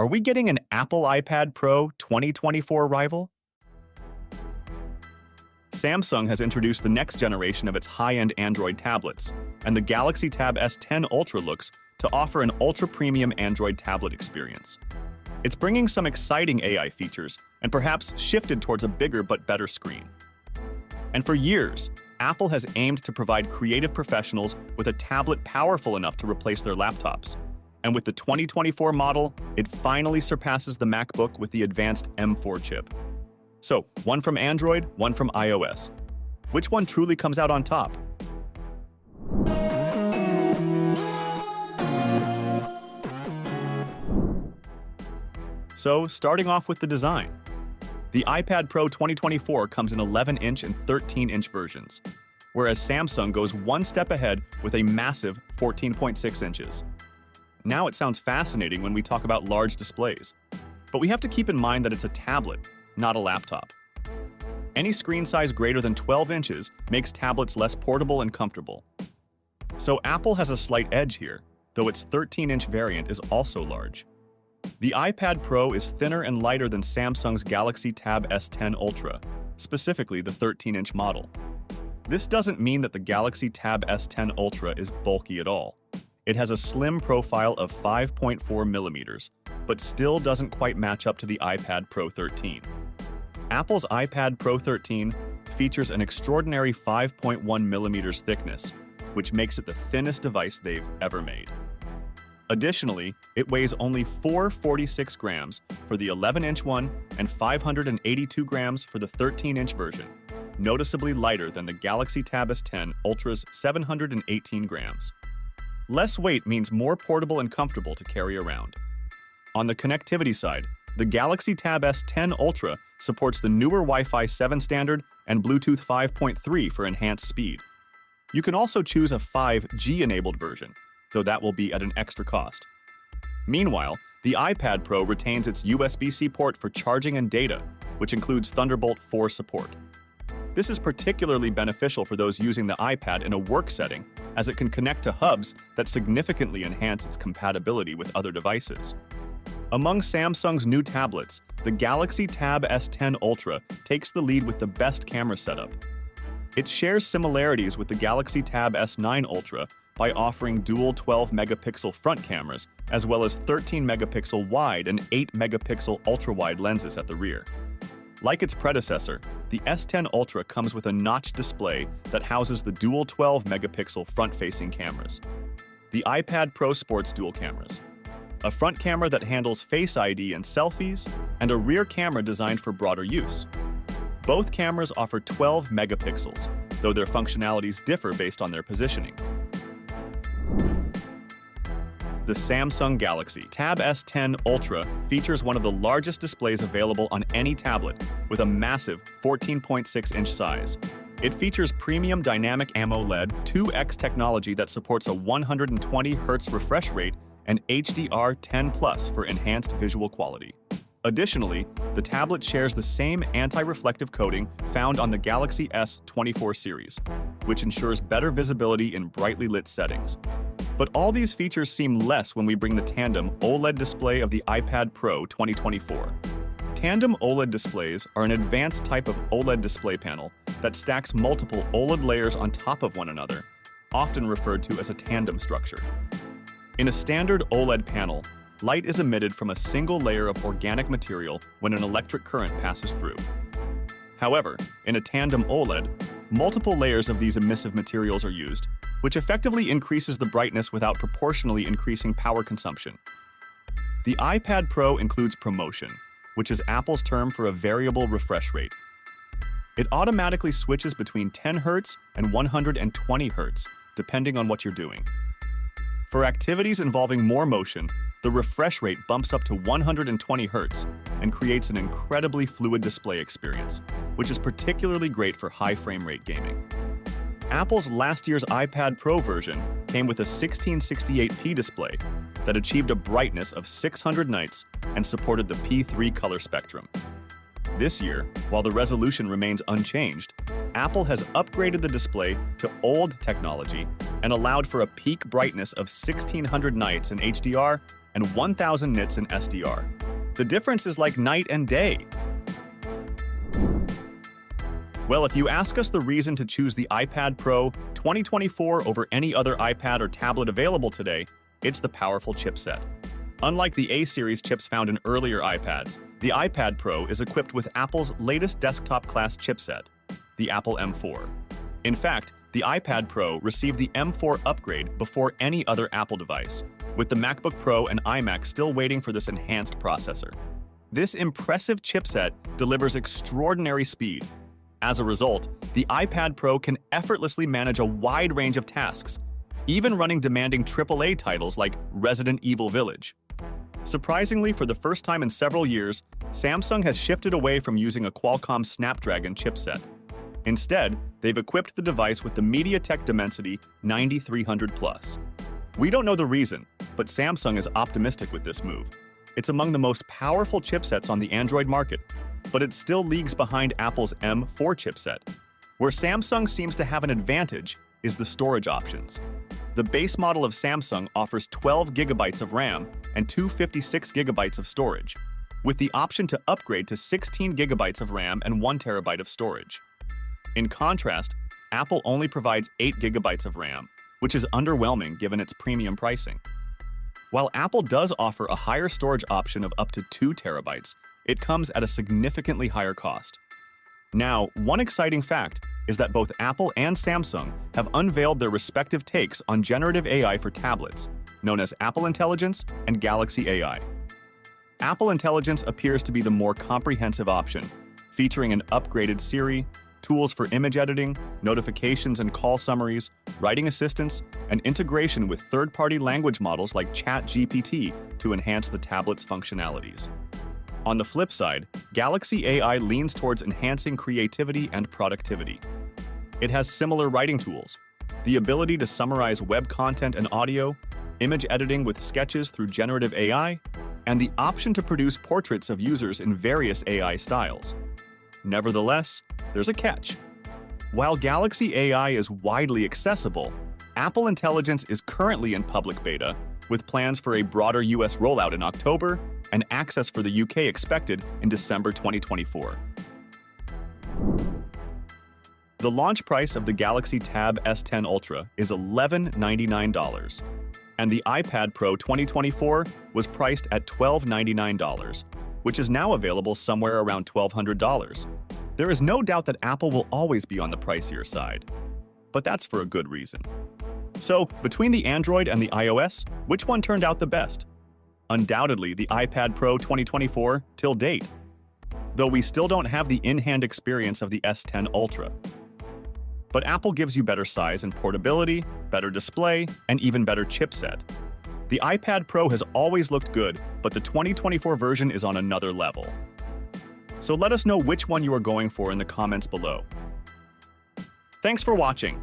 Are we getting an Apple iPad Pro 2024 rival? Samsung has introduced the next generation of its high-end Android tablets, and the Galaxy Tab S10 Ultra looks to offer an ultra-premium Android tablet experience. It's bringing some exciting AI features and perhaps shifted towards a bigger but better screen. And for years, Apple has aimed to provide creative professionals with a tablet powerful enough to replace their laptops. And with the 2024 model, it finally surpasses the MacBook with the advanced M4 chip. So, one from Android, one from iOS. Which one truly comes out on top? So, starting off with the design. The iPad Pro 2024 comes in 11-inch and 13-inch versions, whereas Samsung goes one step ahead with a massive 14.6 inches. Now it sounds fascinating when we talk about large displays, but we have to keep in mind that it's a tablet, not a laptop. Any screen size greater than 12 inches makes tablets less portable and comfortable. So Apple has a slight edge here, though its 13-inch variant is also large. The iPad Pro is thinner and lighter than Samsung's Galaxy Tab S10 Ultra, specifically the 13-inch model. This doesn't mean that the Galaxy Tab S10 Ultra is bulky at all. It has a slim profile of 5.4 millimeters, but still doesn't quite match up to the iPad Pro 13. Apple's iPad Pro 13 features an extraordinary 5.1 millimeters thickness, which makes it the thinnest device they've ever made. Additionally, it weighs only 446 grams for the 11-inch one and 582 grams for the 13-inch version, noticeably lighter than the Galaxy Tab S10 Ultra's 718 grams. Less weight means more portable and comfortable to carry around. On the connectivity side, the Galaxy Tab S10 Ultra supports the newer Wi-Fi 7 standard and Bluetooth 5.3 for enhanced speed. You can also choose a 5G-enabled version, though that will be at an extra cost. Meanwhile, the iPad Pro retains its USB-C port for charging and data, which includes Thunderbolt 4 support. This is particularly beneficial for those using the iPad in a work setting, as it can connect to hubs that significantly enhance its compatibility with other devices. Among Samsung's new tablets, the Galaxy Tab S10 Ultra takes the lead with the best camera setup. It shares similarities with the Galaxy Tab S9 Ultra by offering dual 12-megapixel front cameras, as well as 13-megapixel wide and 8-megapixel ultra-wide lenses at the rear. Like its predecessor, the S10 Ultra comes with a notched display that houses the dual 12-megapixel front-facing cameras. The iPad Pro sports dual cameras, a front camera that handles Face ID and selfies, and a rear camera designed for broader use. Both cameras offer 12 megapixels, though their functionalities differ based on their positioning. The Samsung Galaxy Tab S10 Ultra features one of the largest displays available on any tablet, with a massive 14.6-inch size. It features premium dynamic AMOLED 2X technology that supports a 120 Hz refresh rate and HDR10+ for enhanced visual quality. Additionally, the tablet shares the same anti-reflective coating found on the Galaxy S24 series, which ensures better visibility in brightly lit settings. But all these features seem less when we bring the tandem OLED display of the iPad Pro 2024. Tandem OLED displays are an advanced type of OLED display panel that stacks multiple OLED layers on top of one another, often referred to as a tandem structure. In a standard OLED panel, light is emitted from a single layer of organic material when an electric current passes through. However, in a tandem OLED, multiple layers of these emissive materials are used, which effectively increases the brightness without proportionally increasing power consumption. The iPad Pro includes ProMotion, which is Apple's term for a variable refresh rate. It automatically switches between 10 Hz and 120 Hz, depending on what you're doing. For activities involving more motion, the refresh rate bumps up to 120 Hz and creates an incredibly fluid display experience, which is particularly great for high frame rate gaming. Apple's last year's iPad Pro version came with a 1668p display that achieved a brightness of 600 nits and supported the P3 color spectrum. This year, while the resolution remains unchanged, Apple has upgraded the display to OLED technology and allowed for a peak brightness of 1600 nits in HDR and 1000 nits in SDR. The difference is like night and day. Well, if you ask us the reason to choose the iPad Pro 2024 over any other iPad or tablet available today, it's the powerful chipset. Unlike the A-series chips found in earlier iPads, the iPad Pro is equipped with Apple's latest desktop-class chipset, the Apple M4. In fact, the iPad Pro received the M4 upgrade before any other Apple device, with the MacBook Pro and iMac still waiting for this enhanced processor. This impressive chipset delivers extraordinary speed. As a result, the iPad Pro can effortlessly manage a wide range of tasks, even running demanding AAA titles like Resident Evil Village. Surprisingly, for the first time in several years, Samsung has shifted away from using a Qualcomm Snapdragon chipset. Instead, they've equipped the device with the MediaTek Dimensity 9300 Plus. We don't know the reason, but Samsung is optimistic with this move. It's among the most powerful chipsets on the Android market, but it still leagues behind Apple's M4 chipset. Where Samsung seems to have an advantage is the storage options. The base model of Samsung offers 12 gigabytes of RAM and 256 gigabytes of storage, with the option to upgrade to 16 gigabytes of RAM and 1 terabyte of storage. In contrast, Apple only provides 8 gigabytes of RAM, which is underwhelming given its premium pricing. While Apple does offer a higher storage option of up to 2 terabytes, it comes at a significantly higher cost. Now, one exciting fact is that both Apple and Samsung have unveiled their respective takes on generative AI for tablets, known as Apple Intelligence and Galaxy AI. Apple Intelligence appears to be the more comprehensive option, featuring an upgraded Siri, tools for image editing, notifications and call summaries, writing assistance, and integration with third-party language models like ChatGPT to enhance the tablet's functionalities. On the flip side, Galaxy AI leans towards enhancing creativity and productivity. It has similar writing tools, the ability to summarize web content and audio, image editing with sketches through generative AI, and the option to produce portraits of users in various AI styles. Nevertheless, there's a catch. While Galaxy AI is widely accessible, Apple Intelligence is currently in public beta, with plans for a broader US rollout in October and access for the UK expected in December 2024. The launch price of the Galaxy Tab S10 Ultra is $1199, and the iPad Pro 2024 was priced at $1299, which is now available somewhere around $1,200. There is no doubt that Apple will always be on the pricier side, but that's for a good reason. So, between the Android and the iOS, which one turned out the best? Undoubtedly, the iPad Pro 2024 till date, though we still don't have the in-hand experience of the S10 Ultra. But Apple gives you better size and portability, better display, and even better chipset. The iPad Pro has always looked good, but the 2024 version is on another level. So let us know which one you are going for in the comments below. Thanks for watching.